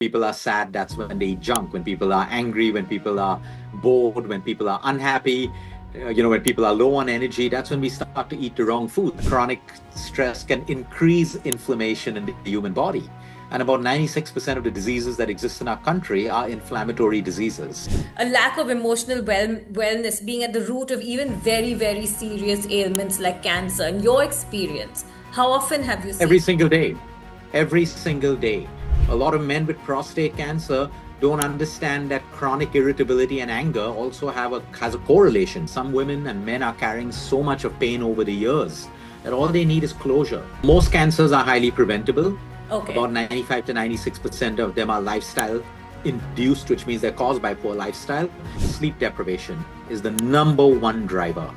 people are sad, that's when they eat junk. When people are angry, when people are bored, when people are unhappy, when people are low on energy, that's when we start to eat the wrong food. Chronic stress can increase inflammation in the human body. And about 96% of the diseases that exist in our country are inflammatory diseases. A lack of emotional wellness being at the root of even very, very serious ailments like cancer. In your experience, how often have you Every seen? single day. Every single day. A lot of men with prostate cancer don't understand that chronic irritability and anger also has a correlation. Some women and men are carrying so much of pain over the years that all they need is closure. Most cancers are highly preventable. Okay. About 95 to 96% of them are lifestyle induced, which means they're caused by poor lifestyle. Sleep deprivation is the number one driver.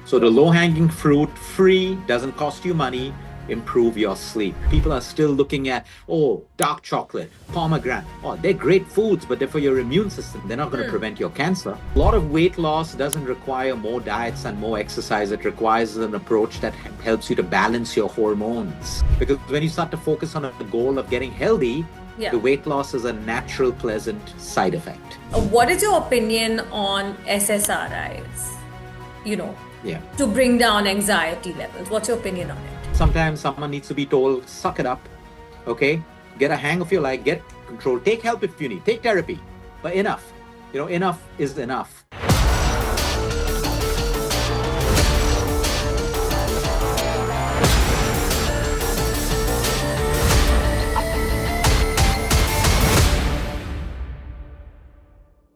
So the low-hanging fruit, free, doesn't cost you money, improve your sleep. People are still looking at, oh, dark chocolate, pomegranate. Oh, they're great foods, but they're for your immune system. They're not going to prevent your cancer. A lot of weight loss doesn't require more diets and more exercise. It requires an approach that helps you to balance your hormones. Because when you start to focus on the goal of getting healthy, Yeah. the weight loss is a natural, pleasant side effect. What is your opinion on SSRIs? You know, Yeah. to bring down anxiety levels. What's your opinion on it? Sometimes someone needs to be told, suck it up, okay? Get a hang of your life, get control, take help if you need, take therapy, but enough. Enough is enough.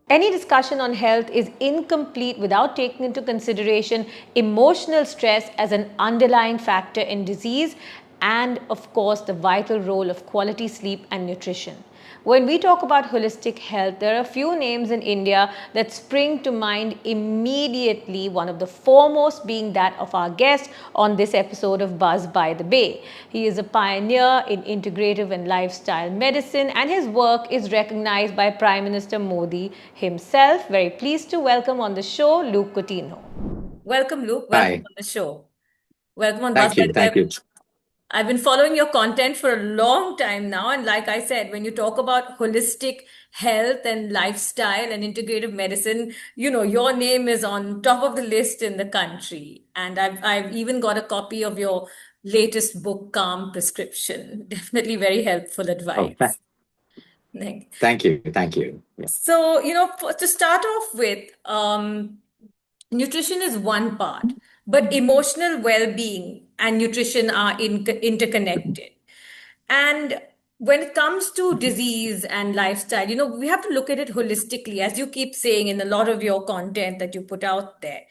Any discussion on health is incomplete without taking into consideration emotional stress as an underlying factor in disease and, of course, the vital role of quality sleep and nutrition. When we talk about holistic health, there are a few names in India that spring to mind immediately, one of the foremost being that of our guest on this episode of Buzz by the Bay. He is a pioneer in integrative and lifestyle medicine, and his work is recognized by Prime Minister Modi himself. Very pleased to welcome on the show Luke Coutinho. Welcome, Luke. Welcome Hi, on the show. Welcome on Buzz thank by you, the Bay. thank you. I've been following your content for a long time now. And like I said, when you talk about holistic health and lifestyle and integrative medicine, your name is on top of the list in the country. And I've even got a copy of your latest book, Calm Prescription. Definitely very helpful Oh, advice. Thank- thank you, thank you. Yeah. So, to start off with, nutrition is one part, but emotional well being and nutrition are interconnected. And when it comes to disease and lifestyle, we have to look at it holistically, as you keep saying in a lot of your content that you put out there.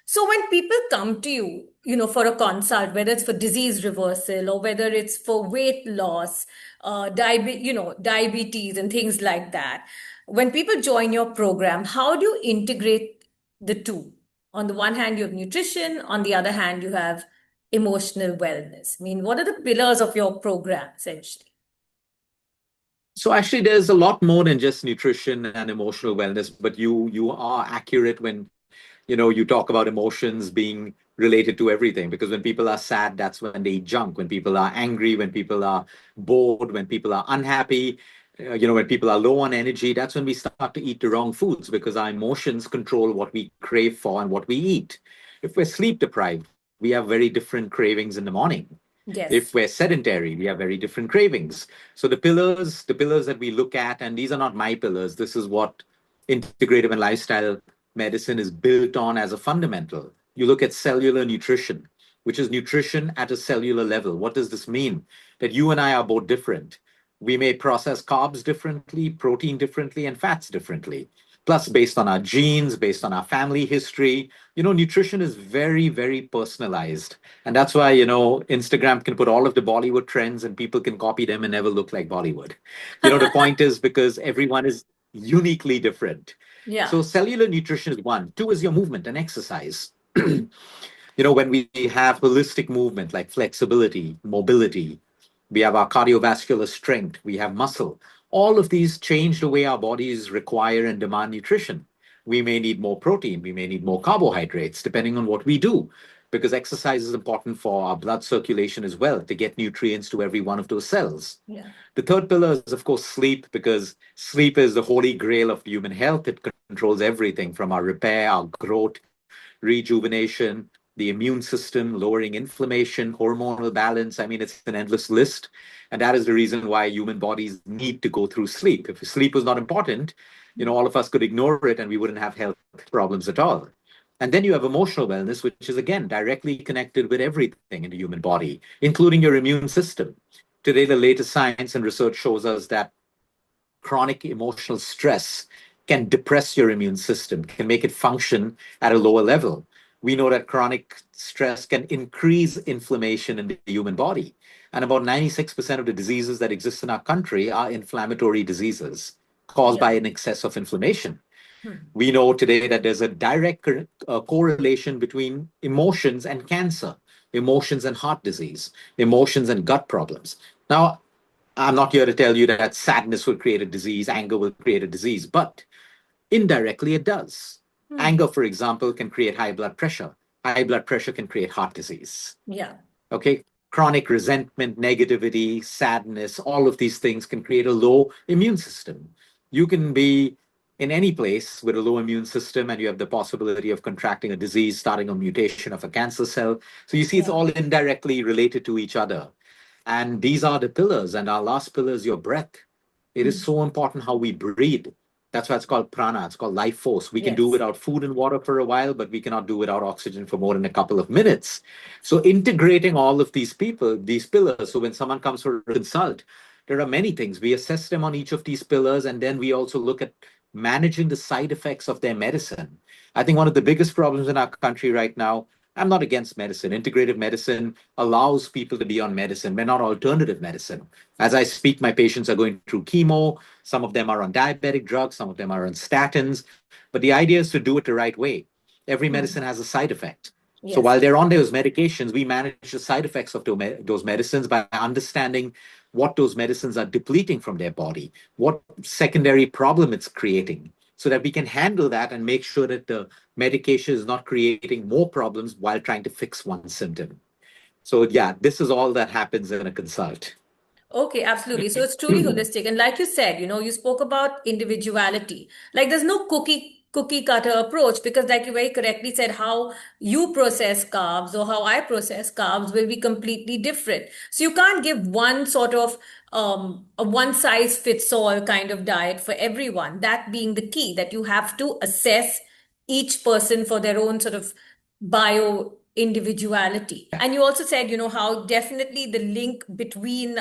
So when people come to you, for a consult, whether it's for disease reversal or whether it's for weight loss, diabetes and things like that, when people join your program, how do you integrate the two? On the one hand, you have nutrition. On the other hand, you have emotional wellness. I mean, what are the pillars of your program essentially? So actually, there's a lot more than just nutrition and emotional wellness, but you are accurate when you talk about emotions being related to everything, because when people are sad, that's when they eat junk. When people are angry, when people are bored, when people are unhappy, when people are low on energy, that's when we start to eat the wrong foods, because our emotions control what we crave for and what we eat. If we're sleep deprived, we have very different cravings in the morning. Yes. If we're sedentary, we have very different cravings. So the pillars that we look at, and these are not my pillars, this is what integrative and lifestyle medicine is built on as a fundamental. You look at cellular nutrition, which is nutrition at a cellular level. What does this mean? That you and I are both different. We may process carbs differently, protein differently, and fats differently. Plus, based on our genes, based on our family history, nutrition is very, very personalized. And that's why, Instagram can put all of the Bollywood trends and people can copy them and never look like Bollywood. The point is because everyone is uniquely different. Yeah. So cellular nutrition is one. Two is your movement and exercise. When we have holistic movement like flexibility, mobility, we have our cardiovascular strength, we have muscle. All of these change the way our bodies require and demand nutrition. We may need more protein, we may need more carbohydrates, depending on what we do. because exercise is important for our blood circulation as well to get nutrients to every one of those cells. Yeah. The third pillar is, of course, sleep, because sleep is the holy grail of human health. It controls everything from our repair, our growth, rejuvenation, the immune system, lowering inflammation, hormonal balance. I mean, it's an endless list. And that is the reason why human bodies need to go through sleep. If sleep was not important, all of us could ignore it and we wouldn't have health problems at all. And then you have emotional wellness, which is again directly connected with everything in the human body, including your immune system. Today, the latest science and research shows us that chronic emotional stress can depress your immune system, can make it function at a lower level. We know that chronic stress can increase inflammation in the human body. And about 96% of the diseases that exist in our country are inflammatory diseases caused by Yeah. an excess of inflammation. Hmm. We know today that there's a direct correlation between emotions and cancer, emotions and heart disease, emotions and gut problems. Now, I'm not here to tell you that sadness will create a disease, anger will create a disease, but indirectly it does. Hmm. Anger, for example, can create high blood pressure. High blood pressure can create heart disease. Yeah. Okay. Chronic resentment, negativity, sadness, all of these things can create a low immune system. You can be in any place with a low immune system and you have the possibility of contracting a disease, starting a mutation of a cancer cell. So you see, it's Yeah. all indirectly related to each other. And these are the pillars. And our last pillar is your breath. It is Hmm. so important how we breathe. That's why it's called prana. It's called life force. We can do Yes. without food and water for a while, but we cannot do without oxygen for more than a couple of minutes. So integrating all of these pillars. So when someone comes for a consult, there are many things. We assess them on each of these pillars, and then we also look at managing the side effects of their medicine. I think one of the biggest problems in our country right now, I'm not against medicine. Integrative medicine allows people to be on medicine. We're not alternative medicine. As I speak, my patients are going through chemo. Some of them are on diabetic drugs. Some of them are on statins. But the idea is to do it the right way. Every Hmm. medicine has a side effect. So Yes. while they're on those medications, we manage the side effects of those medicines by understanding what those medicines are depleting from their body, what secondary problem it's creating, so that we can handle that and make sure that the medication is not creating more problems while trying to fix one symptom. So yeah, this is all that happens in a consult. Okay, absolutely. So it's truly holistic. And like you said, you spoke about individuality. Like there's no cookie cutter approach because like you very correctly said, how you process carbs or how I process carbs will be completely different. So you can't give one sort of a one size fits all kind of diet for everyone. That being the key, that you have to assess each person for their own sort of bio individuality. And you also said, how definitely the link between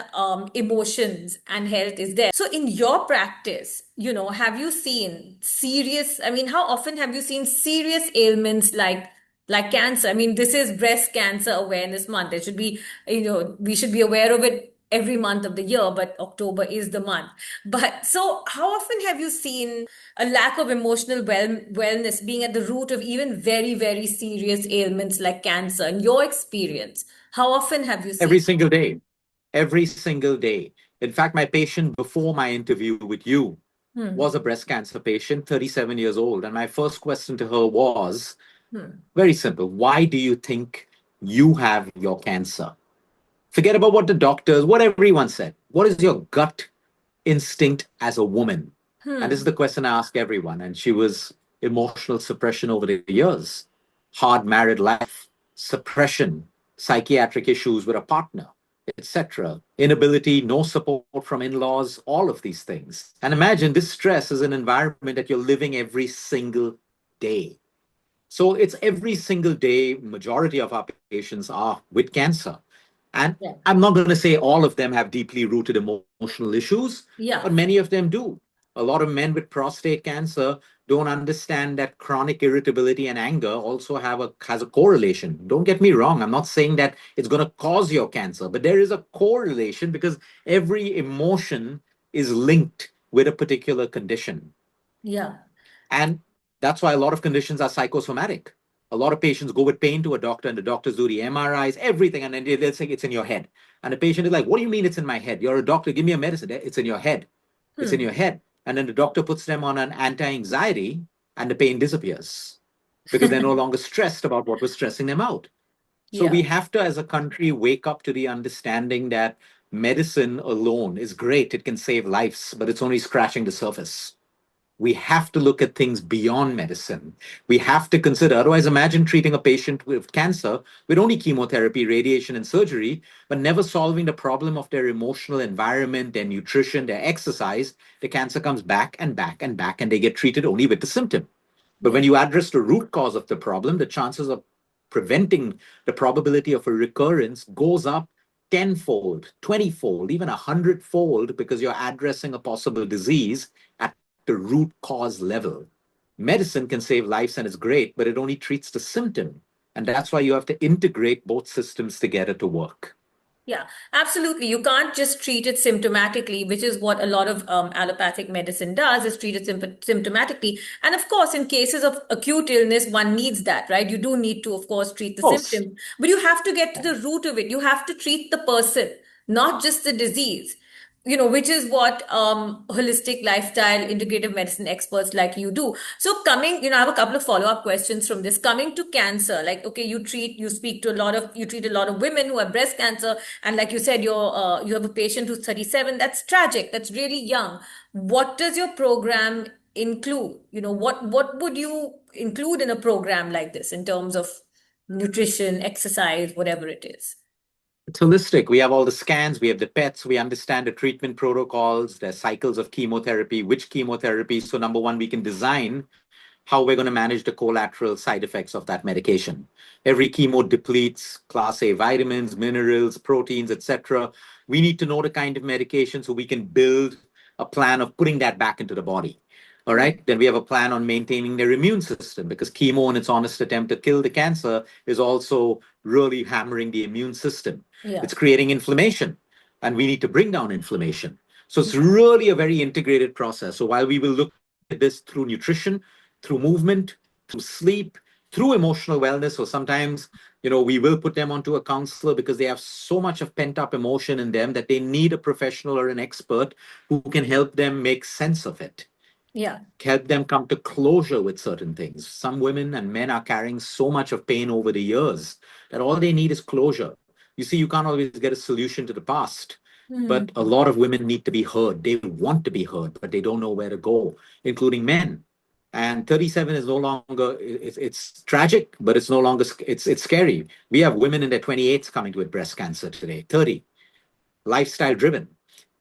emotions and health is there. So in your practice, have you seen serious, I mean, how often have you seen serious ailments like cancer? I mean, this is breast cancer awareness month. It should be, we should be aware of it every month of the year, but October is the month. But so, how often have you seen a lack of emotional wellness being at the root of even very, very serious ailments like cancer? In your experience, how often have you Every seen? single day, every single day. In fact, my patient before my interview with you Hmm. was a breast cancer patient, 37 years old. And my first question to her was Hmm. very simple. Why do you think you have your cancer? Forget about what the doctors, what everyone said. What is your gut instinct as a woman? And this is Hmm. the question I ask everyone. And she was emotional suppression over the years, hard married life, suppression, psychiatric issues with a partner, etc. Inability, no support from in laws, all of these things. And imagine this stress is an environment that you're living every single day. So it's every single day, majority of our patients are with cancer. And Yeah. I'm not going to say all of them have deeply rooted emotional issues, Yeah. but many of them do. A lot of men with prostate cancer don't understand that chronic irritability and anger also has a correlation. Don't get me wrong. I'm not saying that it's going to cause your cancer, but there is a correlation because every emotion is linked with a particular condition. Yeah. And that's why a lot of conditions are psychosomatic. A lot of patients go with pain to a doctor, and the doctors do the MRIs, everything, and then they'll say it's in your head. And the patient is like, "What do you mean it's in my head? You're a doctor. Give me a medicine. It's in your head. It's in Hmm. your head." And then the doctor puts them on an anti-anxiety, and the pain disappears because they're no longer stressed about what was stressing them out. So we Yeah. have to, as a country, wake up to the understanding that medicine alone is great. It can save lives, but it's only scratching the surface. We have to look at things beyond medicine. We have to consider, otherwise, imagine treating a patient with cancer with only chemotherapy, radiation, and surgery, but never solving the problem of their emotional environment, their nutrition, their exercise. The cancer comes back and back and back, and they get treated only with the symptom. But when Yeah. you address the root cause of the problem, the chances of preventing the probability of a recurrence goes up tenfold, 20-fold, even 100-fold because you're addressing a possible disease at the root cause level. Medicine can save lives and it's great, but it only treats the symptom. And that's why you have to integrate both systems together to work. Yeah, absolutely. You can't just treat it symptomatically, which is what a lot of allopathic medicine does, is treat it symptomatically. And of course, in cases of acute illness, one needs that, right? You do need to, of course, treat the Of course. symptom, but you have to get to the root of it. You have to treat the person, not just the disease. Which is what holistic lifestyle integrative medicine experts like you do. So coming, I have a couple of follow-up questions from this. Coming to cancer, like, okay, you treat a lot of women who have breast cancer, and like you said, you have a patient who's 37. That's tragic. That's really young. What does your program include? What would you include in a program like this in terms of nutrition, exercise, whatever it is? It's holistic. We have all the scans, we have the PETs, we understand the treatment protocols, the cycles of chemotherapy, which chemotherapy. So, number one, we can design how we're going to manage the collateral side effects of that medication. Every chemo depletes class A vitamins, minerals, proteins, etc. We need to know the kind of medication so we can build a plan of putting that back into the body. All right. Then we have a plan on maintaining their immune system because chemo, in its honest attempt to kill the cancer, is also really hammering the immune system. Yeah. It's creating inflammation, and we need to bring down inflammation. So it's really a very integrated process. So while we will look at this through nutrition, through movement, through sleep, through emotional wellness, or sometimes, we will put them onto a counselor because they have so much of pent up emotion in them that they need a professional or an expert who can help them make sense of it, Yeah. help them come to closure with certain things. Some women and men are carrying so much of pain over the years that all they need is closure. You see, you can't always get a solution to the past, but a lot of women need to be heard. They want to be heard, but they don't know where to go, including men. And 37 is no longer, it's tragic, but it's no longer, it's scary. We have women in their 28s coming with breast cancer today, 30, lifestyle driven.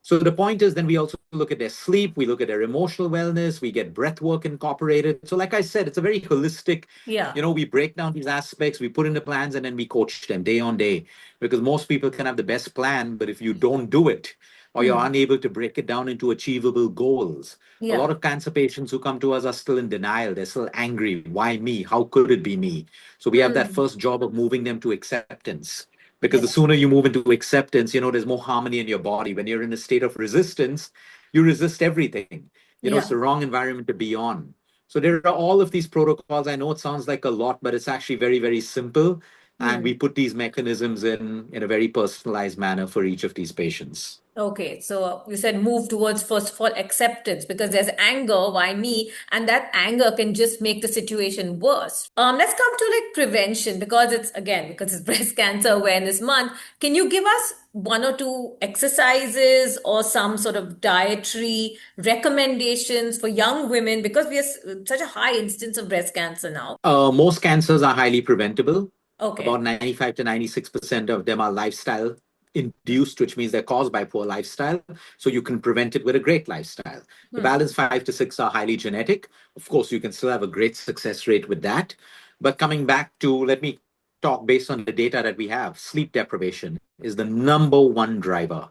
So the point is, then we also look at their sleep, we look at their emotional wellness, we get breath work incorporated. So, like I said, it's a very holistic, Yeah. we break down these aspects, we put in the plans, and then we coach them day on day. Because most people can have the best plan, but if you don't do it, or you're unable to break it down into achievable goals, a Yeah. lot of cancer patients who come to us are still in denial. They're still angry. Why me? How could it be me? So we have that first job of moving them to acceptance. Because the Yeah. sooner you move into acceptance, there's more harmony in your body. When you're in a state of resistance, you resist everything. It's Yeah. the wrong environment to be on. So there are all of these protocols. I know it sounds like a lot, but it's actually very, very simple. And we put these mechanisms in a very personalized manner for each of these patients. Okay, so you said move towards first of all acceptance because there's anger, why me? And that anger can just make the situation worse. Let's come to like prevention because it's Breast Cancer Awareness Month. Can you give us one or two exercises or some sort of dietary recommendations for young women because we have such a high instance of breast cancer now? Most cancers are highly preventable. Okay. About 95 to 96% of them are lifestyle induced, which means they're caused by poor lifestyle. So you can prevent it with a great lifestyle. The balance 5 to 6 are highly genetic. Of course, you can still have a great success rate with that. But coming back to, let me talk based on the data that we have. Sleep deprivation is the number one driver.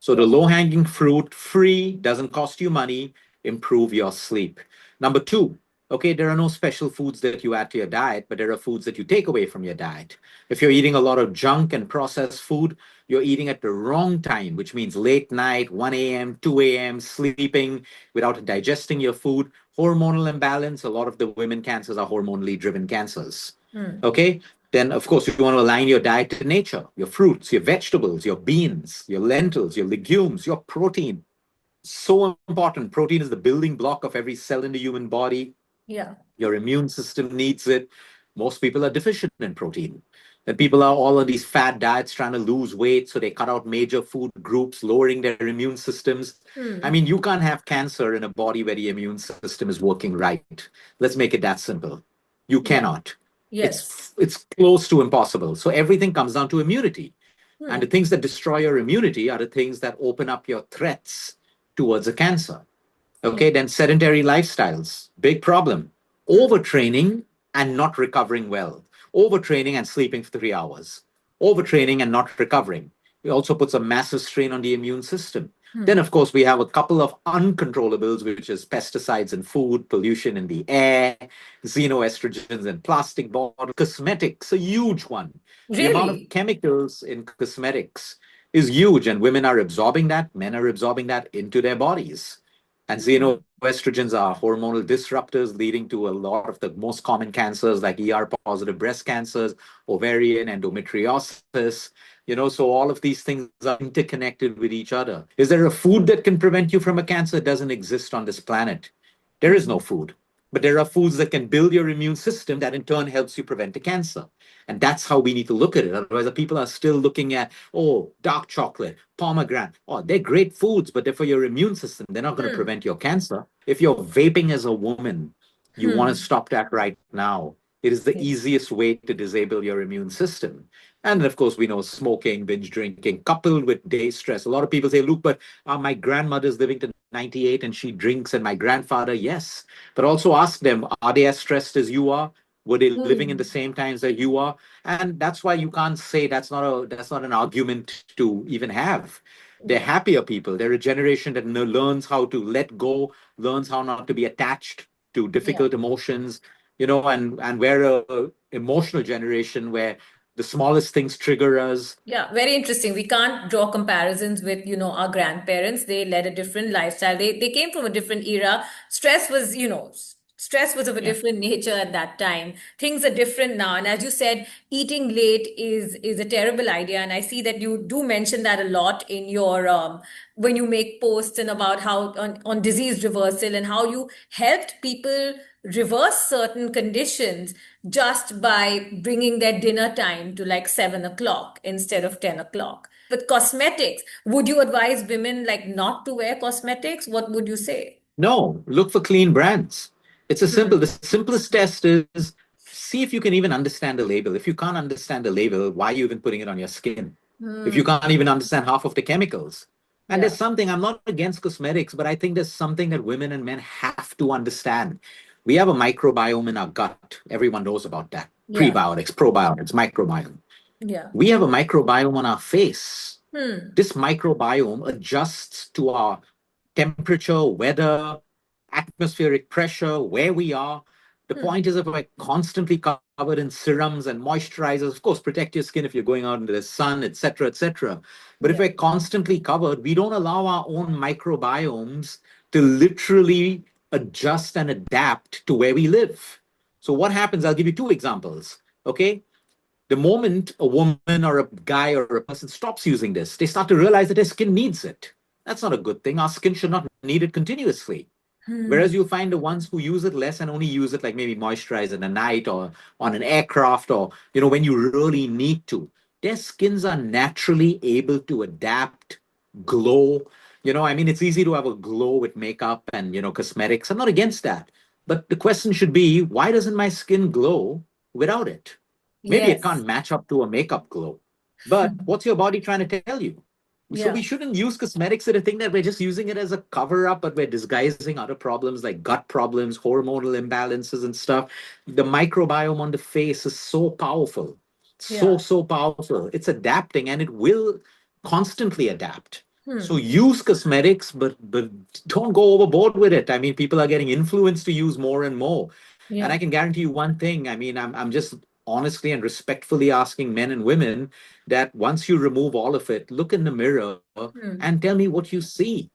So the low hanging fruit, free, doesn't cost you money, improve your sleep. Number two, okay, there are no special foods that you add to your diet, but there are foods that you take away from your diet. If you're eating a lot of junk and processed food, you're eating at the wrong time, which means late night, 1 a.m., 2 a.m., sleeping without digesting your food. Hormonal imbalance, a lot of the women cancers are hormonally driven cancers. Okay, then of course you want to align your diet to nature, your fruits, your vegetables, your beans, your lentils, your legumes, your protein. So important. Protein is the building block of every cell in the human body. Yeah. Your immune system needs it. Most people are deficient in protein. Then people are all on these fad diets trying to lose weight, so they cut out major food groups, lowering their immune systems. I mean, you can't have cancer in a body where the immune system is working right. Let's make it that simple. You Yeah. cannot. Yes. It's close to impossible. So everything comes down to immunity. And the Hmm. things that destroy your immunity are the things that open up your threats towards a cancer. Yeah. Okay, then sedentary lifestyles, big problem. Overtraining and not recovering well. Overtraining and sleeping for 3 hours. Overtraining and not recovering. It also puts a massive strain on the immune system. Then, of course, we have a couple of uncontrollables, which is pesticides in food, pollution in the air, xenoestrogens in plastic bottles, cosmetics, a huge one. The amount of Really? chemicals in cosmetics is huge, and women are absorbing that, men are absorbing that into their bodies. And xenoestrogens are hormonal disruptors leading to a lot of the most common cancers like ER positive breast cancers, ovarian, endometriosis. So all of these things are interconnected with each other. Is there a food that can prevent you from a cancer? It doesn't exist on this planet. There is no food. But there are foods that can build your immune system that in turn helps you prevent a cancer. And that's how we need to look at it. Otherwise, the people are still looking at, oh, dark chocolate, pomegranate. Oh, they're great foods, but they're for your immune system. They're not going to prevent your cancer. If you're vaping as a woman, you want to stop that right now. It is the Yes. easiest way to disable your immune system. And of course, we know smoking, binge drinking, coupled with day stress. A lot of people say, look, but my grandmother's living to 98 and she drinks, and my grandfather, yes. But also ask them, are they as stressed as you are? Were they living in the same times that you are? And that's why you can't say that's not an argument to even have. They're Yeah. happier people. They're a generation that learns how to let go, learns how not to be attached to Yeah. difficult emotions, and we're a emotional generation where the smallest things trigger us. Yeah, very interesting. We can't draw comparisons with, our grandparents. They led a different lifestyle. They came from a different era. Stress was of a Yeah. different nature at that time. Things are different now. And as you said, eating late is a terrible idea. And I see that you do mention that a lot in your when you make posts and about how on disease reversal and how you helped people reverse certain conditions just by bringing their dinner time to like 7 o'clock instead of 10 o'clock. With cosmetics, would you advise women like not to wear cosmetics? What would you say? No, look for clean brands. The simplest test is see if you can even understand the label. If you can't understand the label, why are you even putting it on your skin? If you can't even understand half of the chemicals. And Yeah. there's something, I'm not against cosmetics, but I think there's something that women and men have to understand. We have a microbiome in our gut. Everyone knows about that. Yeah. Prebiotics, probiotics, microbiome. Yeah. We have a microbiome on our face. Hmm. This microbiome adjusts to our temperature, weather, atmospheric pressure, where we are. The point is, if we're constantly covered in serums and moisturizers, of course, protect your skin if you're going out into the sun, etc., etc. But if Yeah. we're constantly covered, we don't allow our own microbiomes to literally adjust and adapt to where we live. So what happens? I'll give you two examples. Okay, the moment a woman or a guy or a person stops using this, they start to realize that their skin needs it. That's not a good thing. Our skin should not need it continuously. Whereas you'll find the ones who use it less and only use it like maybe moisturize in the night or on an aircraft or, when you really need to, their skins are naturally able to adapt, glow. I mean, it's easy to have a glow with makeup and, cosmetics. I'm not against that. But the question should be, why doesn't my skin glow without it? Maybe it Yes. can't match up to a makeup glow, but what's your body trying to tell you? So we Yeah. shouldn't use cosmetics to think that we're just using it as a cover up, but we're disguising other problems like gut problems, hormonal imbalances, and stuff. The microbiome on the face is so powerful, Yeah. so powerful. It's adapting and it will constantly adapt. So use cosmetics, but don't go overboard with it. I mean, people are getting influenced to use more and more. And I Yeah. can guarantee you one thing. I mean, I'm just honestly and respectfully asking men and women that once you remove all of it, look in the mirror and tell me what you see.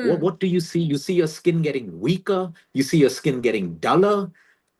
What do you see? You see your skin getting weaker, you see your skin getting duller,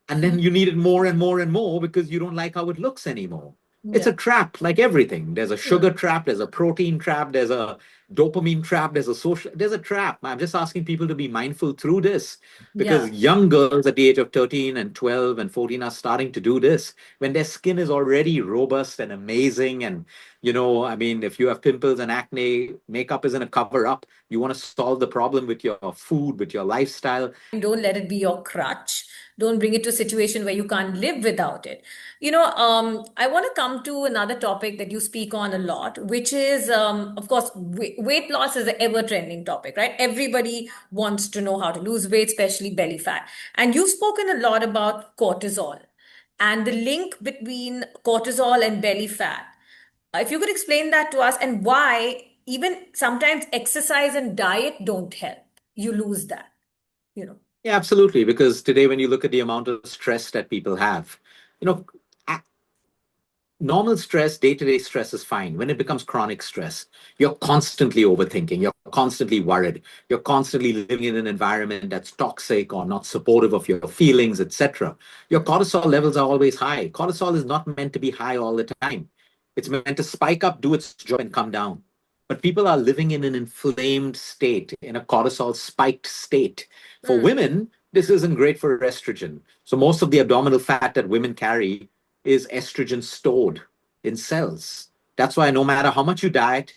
and then you need it more and more and more because you don't like how it looks anymore. It's Yeah. a trap, like everything. There's a sugar trap, there's a protein trap, there's a dopamine trap, there's a trap. I'm just asking people to be mindful through this, because Yeah. young girls at the age of 13 and 12 and 14 are starting to do this when their skin is already robust and amazing. And, I mean, if you have pimples and acne, makeup isn't a cover up. You want to solve the problem with your food, with your lifestyle. Don't let it be your crutch. Don't bring it to a situation where you can't live without it. I want to come to another topic that you speak on a lot, which is, of course, weight loss is an ever trending topic, right? Everybody wants to know how to lose weight, especially belly fat. And you've spoken a lot about cortisol and the link between cortisol and belly fat. If you could explain that to us, and why even sometimes exercise and diet don't help, you lose that, you know. Yeah, absolutely. Because today, when you look at the amount of stress that people have, you know, normal stress, day-to-day stress is fine. When it becomes chronic stress, you're constantly overthinking, you're constantly worried, you're constantly living in an environment that's toxic or not supportive of your feelings, etc. Your cortisol levels are always high. Cortisol is not meant to be high all the time. It's meant to spike up, do its job, and come down. But people are living in an inflamed state, in a cortisol spiked state. For women, this isn't great for estrogen. So most of the abdominal fat that women carry is estrogen stored in cells. That's why no matter how much you diet,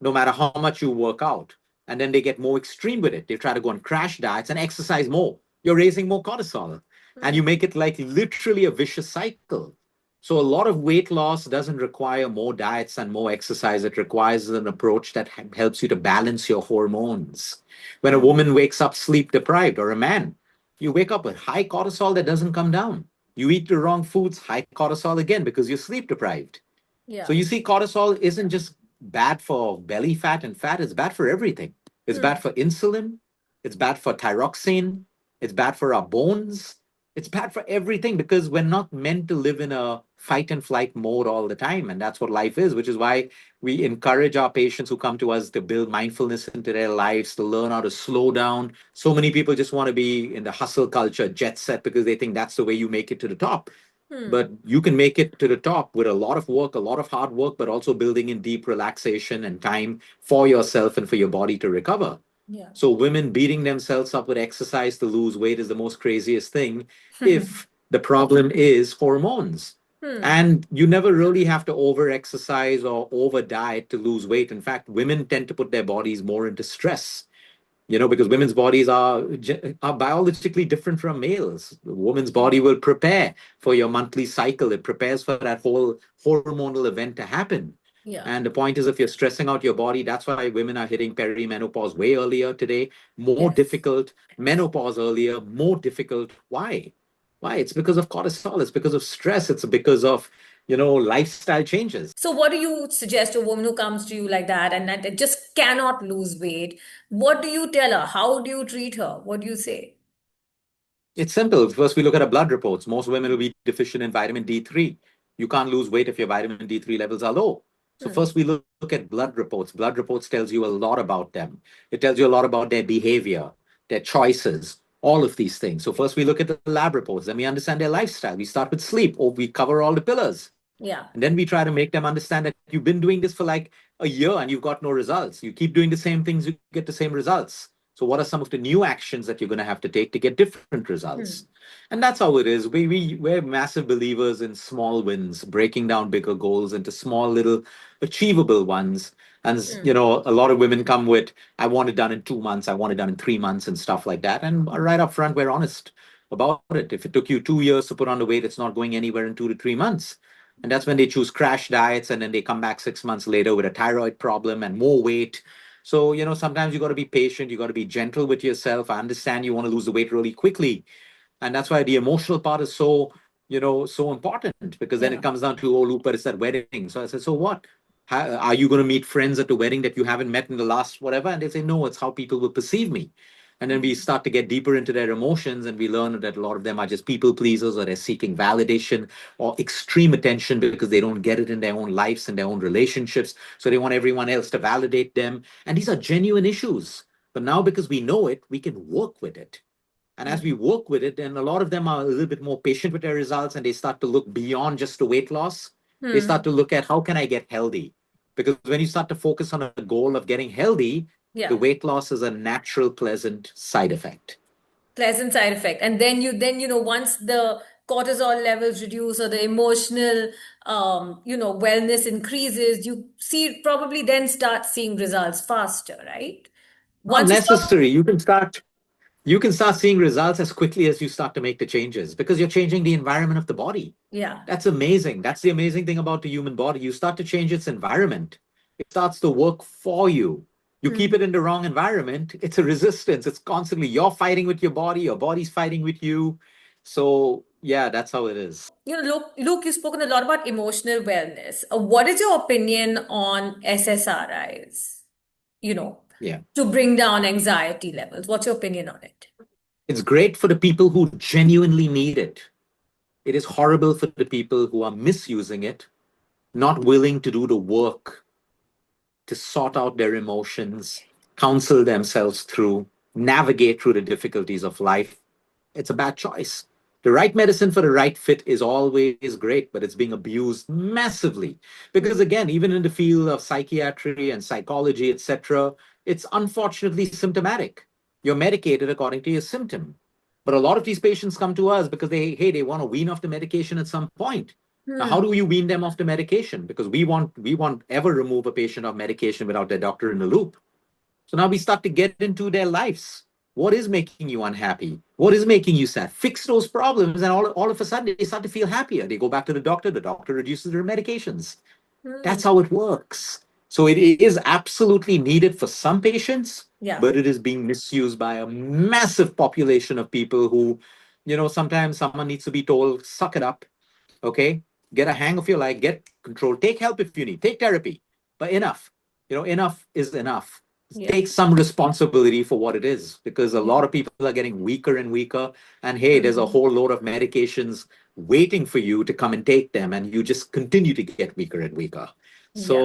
no matter how much you work out, and then they get more extreme with it. They try to go on crash diets and exercise more. You're raising more cortisol, and you make it like literally a vicious cycle. So a lot of weight loss doesn't require more diets and more exercise. It requires an approach that helps you to balance your hormones. When a woman wakes up sleep deprived, or a man, you wake up with high cortisol that doesn't come down. You eat the wrong foods, high cortisol again because you're sleep deprived. So Yeah. you see, cortisol isn't just bad for belly fat and fat, it's bad for everything. It's bad for insulin, it's bad for thyroxine, it's bad for our bones, it's bad for everything, because we're not meant to live in a fight and flight mode all the time. And that's what life is, which is why we encourage our patients who come to us to build mindfulness into their lives, to learn how to slow down. So many people just want to be in the hustle culture, jet set, because they think that's the way you make it to the top. But you can make it to the top with a lot of work, a lot of hard work, but also building in deep relaxation and time for yourself and for your body to recover. Yeah. So women beating themselves up with exercise to lose weight is the most craziest thing if the problem is hormones. And you never really have to over exercise or over diet to lose weight. In fact, women tend to put their bodies more into stress, because women's bodies are biologically different from males. The woman's body will prepare for your monthly cycle. It prepares for that whole hormonal event to happen. Yeah. And the point is, if you're stressing out your body, that's why women are hitting perimenopause way earlier today, more Yes. difficult, menopause earlier, more difficult. Why? Why? It's because of cortisol. It's because of stress. It's because of, lifestyle changes. So, what do you suggest to a woman who comes to you like that and that just cannot lose weight? What do you tell her? How do you treat her? What do you say? It's simple. First, we look at our blood reports. Most women will be deficient in vitamin D3. You can't lose weight if your vitamin D3 levels are low. So first, we look at blood reports. Blood reports tells you a lot about them. It tells you a lot about their behavior, their choices, all of these things. So first, we look at the lab reports. Then we understand their lifestyle. We start with sleep, or we cover all the pillars. Yeah. And then we try to make them understand that you've been doing this for like a year and you've got no results. You keep doing the same things, you get the same results. So what are some of the new actions that you're going to have to take to get different results? And that's how it is. We're massive believers in small wins, breaking down bigger goals into small little achievable ones. And a lot of women come with, I want it done in 2 months, I want it done in 3 months and stuff like that. And right up front, we're honest about it. If it took you 2 years to put on the weight, it's not going anywhere in 2 to 3 months. And that's when they choose crash diets, and then they come back 6 months later with a thyroid problem and more weight. So, sometimes you got to be patient. You got to be gentle with yourself. I understand you want to lose the weight really quickly. And that's why the emotional part is so important, because then it Yeah. comes down to, oh, Lupa, it's that wedding. So I said, so what? Are you going to meet friends at the wedding that you haven't met in the last whatever? And they say, no, it's how people will perceive me. And then we start to get deeper into their emotions, and we learn that a lot of them are just people pleasers, or they're seeking validation or extreme attention because they don't get it in their own lives and their own relationships. So they want everyone else to validate them. And these are genuine issues. But now, because we know it, we can work with it. And as we work with it, then a lot of them are a little bit more patient with their results, and they start to look beyond just the weight loss. They start to look at, how can I get healthy? Because when you start to focus on a goal of getting healthy, the Yeah. weight loss is a natural, pleasant side effect. Pleasant side effect. And then once the cortisol levels reduce or the emotional wellness increases, you see probably then start seeing results faster, right? Not Once you stop. necessary. You can start seeing results as quickly as you start to make the changes because you're changing the environment of the body. Yeah. That's amazing. That's the amazing thing about the human body. You start to change its environment, it starts to work for you. You keep Hmm. it in the wrong environment, it's a resistance. It's constantly you're fighting with your body's fighting with you. So, yeah, that's how it is. Luke, you've spoken a lot about emotional wellness. What is your opinion on SSRIs, you know, Yeah. to bring down anxiety levels? What's your opinion on it? It's great for the people who genuinely need it. It is horrible for the people who are misusing it, not willing to do the work to sort out their emotions, counsel themselves through, navigate through the difficulties of life. It's a bad choice. The right medicine for the right fit is always great, but it's being abused massively. Because Hmm. again, even in the field of psychiatry and psychology, etc., it's unfortunately symptomatic. You're medicated according to your symptom. But a lot of these patients come to us because they want to wean off the medication at some point. Now, how Hmm. do you wean them off the medication? Because we want ever remove a patient of medication without their doctor in the loop. So now we start to get into their lives. What is making you unhappy? What is making you sad? Fix those problems, and all of a sudden they start to feel happier. They go back to the doctor reduces their medications. Hmm. That's how it works. So it is absolutely needed for some patients, Yeah. but it is being misused by a massive population of people who, sometimes someone needs to be told, suck it up, okay, get a hang of your life, get control, take help if you need, take therapy, but enough. Enough is enough. Yeah. Take some responsibility for what it is, because a Yeah. lot of people are getting weaker and weaker, and hey, there's a Hmm. whole load of medications waiting for you to come and take them, and you just continue to get weaker and weaker. Yeah. So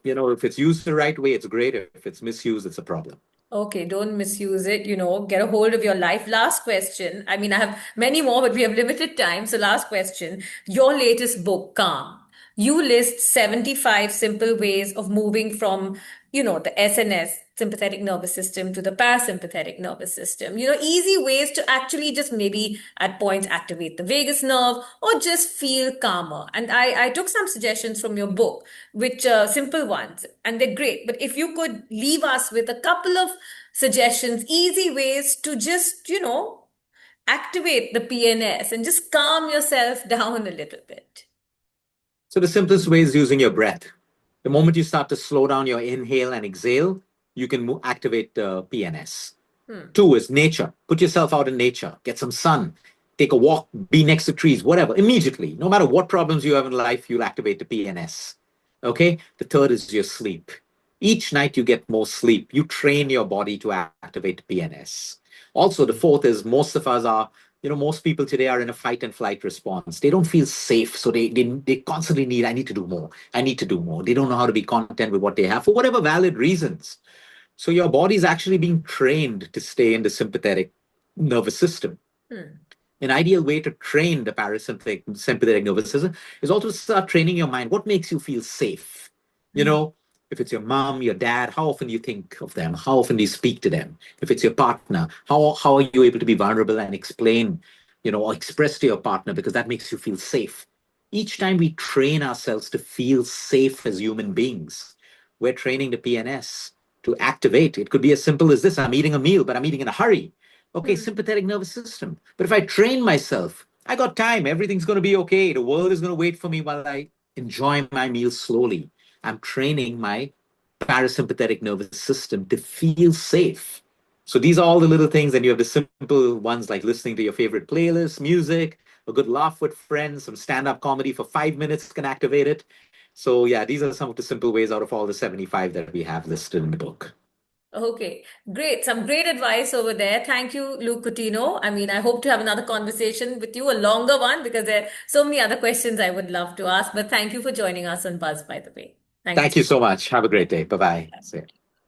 if it's used the right way, it's great. If it's misused, it's a problem. Okay, don't misuse it, get a hold of your life. Last question. I mean, I have many more, but we have limited time. So, last question. Your latest book, Calm. You list 75 simple ways of moving from, the SNS, sympathetic nervous system, to the parasympathetic nervous system. Easy ways to actually just maybe at points activate the vagus nerve or just feel calmer. And I took some suggestions from your book, which simple ones, and they're great. But if you could leave us with a couple of suggestions, easy ways to just, activate the PNS and just calm yourself down a little bit. So the simplest way is using your breath. The moment you start to slow down your inhale and exhale, you can activate the PNS. Hmm. Two is nature. Put yourself out in nature, get some sun, take a walk, be next to trees, whatever. Immediately, no matter what problems you have in life, you'll activate the PNS. Okay? The third is your sleep. Each night you get more sleep. You train your body to activate the PNS. Also, the fourth is most people today are in a fight and flight response. They don't feel safe. So they constantly need, I need to do more. I need to do more. They don't know how to be content with what they have for whatever valid reasons. So your body is actually being trained to stay in the sympathetic nervous system. Hmm. An ideal way to train the parasympathetic sympathetic nervous system is also to start training your mind. What makes you feel safe? You Hmm. know, if it's your mom, your dad, how often do you think of them? How often do you speak to them? If it's your partner, how are you able to be vulnerable and explain, or express to your partner because that makes you feel safe? Each time we train ourselves to feel safe as human beings, we're training the PNS to activate. It could be as simple as this: I'm eating a meal, but I'm eating in a hurry. Okay, Hmm. sympathetic nervous system. But if I train myself, I got time. Everything's going to be okay. The world is going to wait for me while I enjoy my meal slowly. I'm training my parasympathetic nervous system to feel safe. So these are all the little things, and you have the simple ones like listening to your favorite playlist, music, a good laugh with friends, some stand-up comedy for 5 minutes can activate it. So yeah, these are some of the simple ways out of all the 75 that we have listed in the book. Okay, great. Some great advice over there. Thank you, Luke Coutinho. I mean, I hope to have another conversation with you, a longer one, because there are so many other questions I would love to ask. But thank you for joining us on Buzz, by the way. Thank you Thank so you so much. Have a great day. Bye bye. much. See ya.